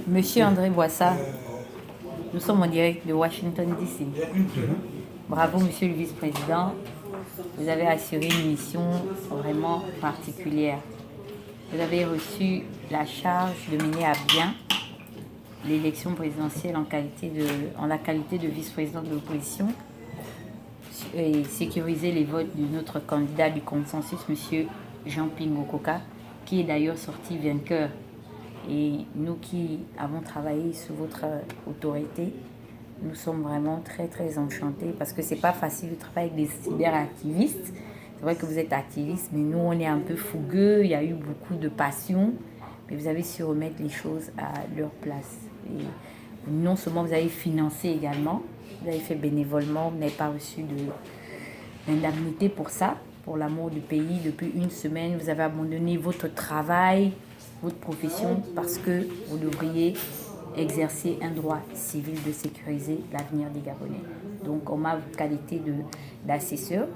Monsieur André Boissat, nous sommes en direct de Washington, D.C. Bravo, monsieur le vice-président. Vous avez assuré une mission vraiment particulière. Vous avez reçu la charge de mener à bien l'élection présidentielle en la qualité de vice-président de l'opposition et sécuriser les votes de notre candidat du consensus, monsieur Jean-Ping Okoka, qui est d'ailleurs sorti vainqueur. Et nous qui avons travaillé sous votre autorité, nous sommes vraiment très très enchantés parce que c'est pas facile de travailler avec des cyberactivistes. C'est vrai que vous êtes activiste, mais nous on est un peu fougueux, il y a eu beaucoup de passion, mais vous avez su remettre les choses à leur place. Et non seulement vous avez financé également, vous avez fait bénévolement, vous n'avez pas reçu d'indemnité pour ça, pour l'amour du pays. Depuis une semaine, vous avez abandonné votre travail, votre profession, parce que vous devriez exercer un droit civil de sécuriser l'avenir des Gabonais. Donc, en ma qualité d'assesseur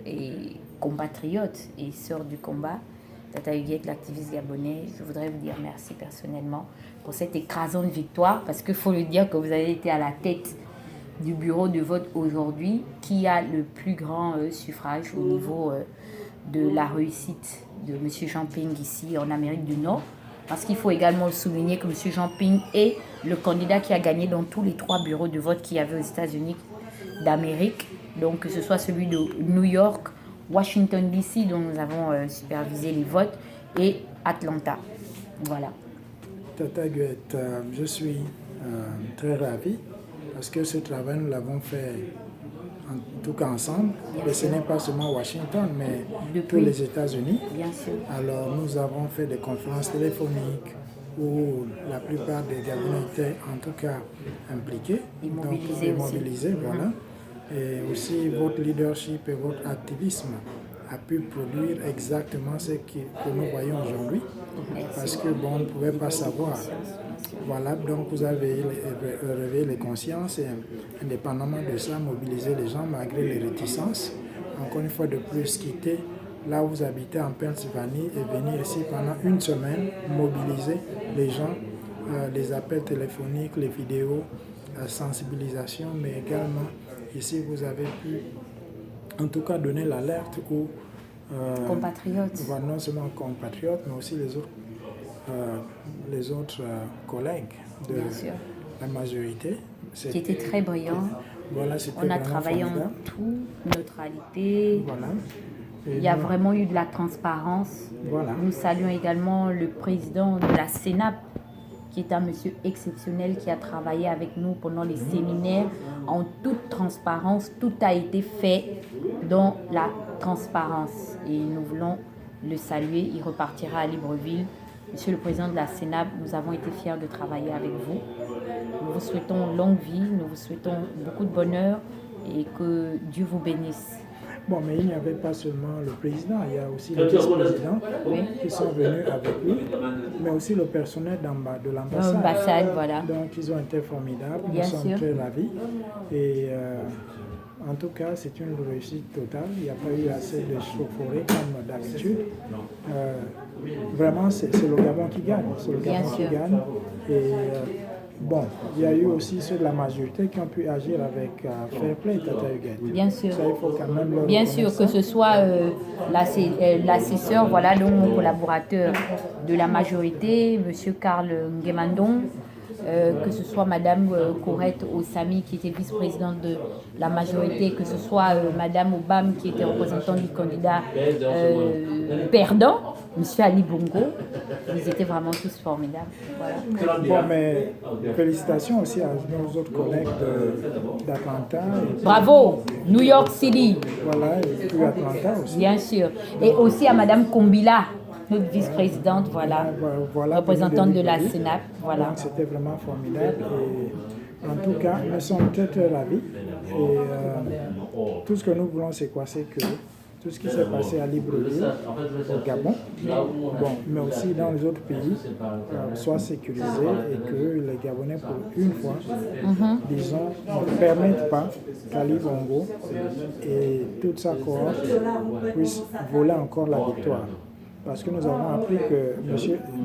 et compatriote et sœur du combat, Tata Huguette, l'activiste gabonais, je voudrais vous dire merci personnellement pour cette écrasante victoire, parce qu'il faut le dire que vous avez été à la tête du bureau de vote aujourd'hui, qui a le plus grand suffrage au niveau de la réussite de M. Jean-Ping ici en Amérique du Nord. Parce qu'il faut également souligner que M. Jean-Ping est le candidat qui a gagné dans tous les 3 bureaux de vote qu'il y avait aux États-Unis d'Amérique. Donc que ce soit celui de New York, Washington DC, dont nous avons supervisé les votes, et Atlanta. Voilà. Tata Huguette, je suis très ravi parce que ce travail, nous l'avons fait en tout cas ensemble. Et ce n'est pas seulement Washington, mais tous les États-Unis. Bien sûr. Alors, nous avons fait des conférences téléphoniques où la plupart des Gabonais étaient en tout cas impliqués. Immobilisés. Voilà. Et aussi, votre leadership et votre activisme a pu produire exactement ce que nous voyons aujourd'hui. Parce que, bon, on ne pouvait pas savoir. Voilà, donc vous avez réveillé les consciences et indépendamment de ça, mobiliser les gens malgré les réticences. Encore une fois de plus, quitter là où vous habitez en Pennsylvanie et venir ici pendant une semaine, mobiliser les gens, les appels téléphoniques, les vidéos, la sensibilisation, mais également ici vous avez pu en tout cas donner l'alerte aux compatriotes. Non seulement aux compatriotes, mais aussi les autres collègues de la majorité. Qui était très brillant. Voilà, on a travaillé formidable. En tout, neutralité. Voilà. Il y a vraiment eu de la transparence. Voilà. Nous saluons également le président de la CENAP, qui est un monsieur exceptionnel qui a travaillé avec nous pendant les séminaires en toute transparence. Tout a été fait dans la transparence et nous voulons le saluer. Il repartira à Libreville. Monsieur le président de la CENAP, nous avons été fiers de travailler avec vous. Nous vous souhaitons longue vie, nous vous souhaitons beaucoup de bonheur et que Dieu vous bénisse. Bon, mais il n'y avait pas seulement le président, il y a aussi les vice-présidents qui sont venus avec lui, mais aussi le personnel de l'ambassade. Voilà. Donc, ils ont été formidables, Bien nous sommes sûr. très ravis. Et en tout cas, c'est une réussite totale. Il n'y a pas eu assez de chauffourée comme d'habitude. Vraiment, c'est le Gabon qui gagne. C'est le Gabon qui gagne. Et bon, il y a eu aussi ceux de la majorité qui ont pu agir avec fair play, Tata Huguette. Bien sûr. Ça, il faut quand même leur Bien sûr, que ce soit l'assesseur, voilà, mon collaborateur de la majorité, M. Karl Nguemandong, que ce soit Madame Corette Osami qui était vice-présidente de la majorité, que ce soit Madame Obam qui était représentante du candidat perdant, M. Ali Bongo. Ils étaient vraiment tous formidables. Voilà. Bon, mais félicitations aussi à nos autres collègues d'Atlanta. Bravo, New York City. Voilà, et puis Atlanta aussi. Bien sûr. Et aussi à Madame Kombila, notre vice-présidente, voilà, représentante de la CENAP. Voilà. Donc c'était vraiment formidable. Et en tout cas, nous sommes très très ravis. Et tout ce que nous voulons, c'est quoi? C'est que tout ce qui s'est passé à Libreville, au Gabon, bon, mais aussi dans les autres pays, soit sécurisé et que les Gabonais, pour une fois, disons, ne permettent pas qu'Ali Bongo et toute sa cohorte puissent voler encore la victoire. Parce que nous avons appris que M.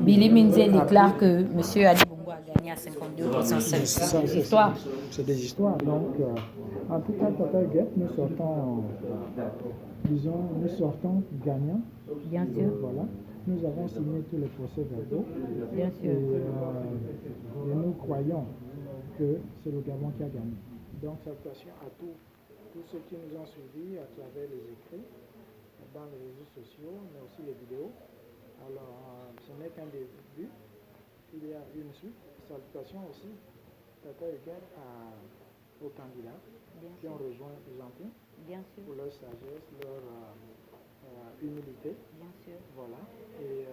Billy Minzé déclare que M. Ali Bongo a gagné à 52%. C'est des histoires. C'est des histoires. Donc, en tout cas, Tata Huguette, nous sortons, nous sortons gagnants. Bien sûr. Voilà. Nous avons signé tous les procès-verbaux. Bien sûr. Et nous croyons que c'est le Gabon qui a gagné. Donc, salutations à tous ceux qui nous ont suivis à travers les écrits, dans les réseaux sociaux, mais aussi les vidéos. Alors, ce n'est qu'un début. Il y a une suite. Salutations aussi, Tata Huguette, aux candidats qui ont rejoint Argentine pour leur sagesse, leur humilité. Bien sûr. Voilà. Et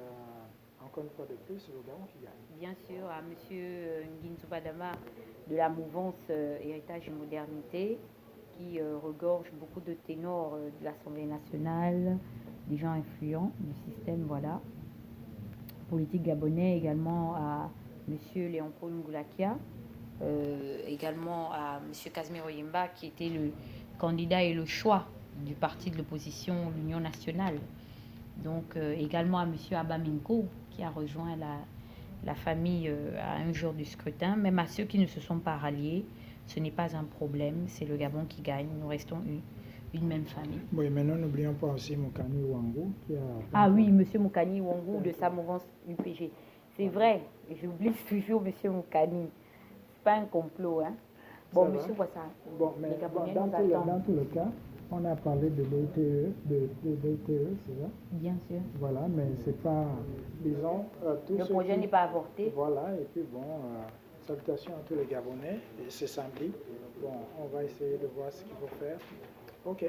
encore une fois de plus, c'est le Gabon qui gagne. Bien sûr, à M. Nguinzou Badama de la mouvance Héritage et Modernité, qui regorge beaucoup de ténors de l'Assemblée nationale, des gens influents du système, voilà. Politique gabonais, également à M. Léon-Paul Ngoulakia, également à M. Casimir Oyemba, qui était le candidat et le choix du parti de l'opposition, l'Union nationale. Donc également à M. Abaminko, qui a rejoint la famille à un jour du scrutin. Même à ceux qui ne se sont pas ralliés, ce n'est pas un problème, c'est le Gabon qui gagne. Nous restons une même famille. Oui, mais n'oublions pas aussi Moukani Ouangou qui a... Ah oui, M. Moukani Ouangou de sa mouvance UPG. C'est vrai, j'oublie toujours M. Moukani. C'est pas un complot, hein. Bon, M. Boissard, bon, mais les Gabonais dans nous attendent. tout le cas, on a parlé de l'ETE, c'est ça? Bien sûr. Voilà, mais c'est pas, disons, tout le projet n'est pas avorté. Voilà, et puis bon, salutations à tous les Gabonais, et c'est samedi. Bon, on va essayer de voir ce qu'il faut faire. Ok,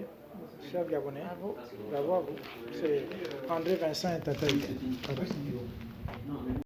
chers Gabonais, Bravo. bravo à vous. C'est André Vincent et Tata Huguette.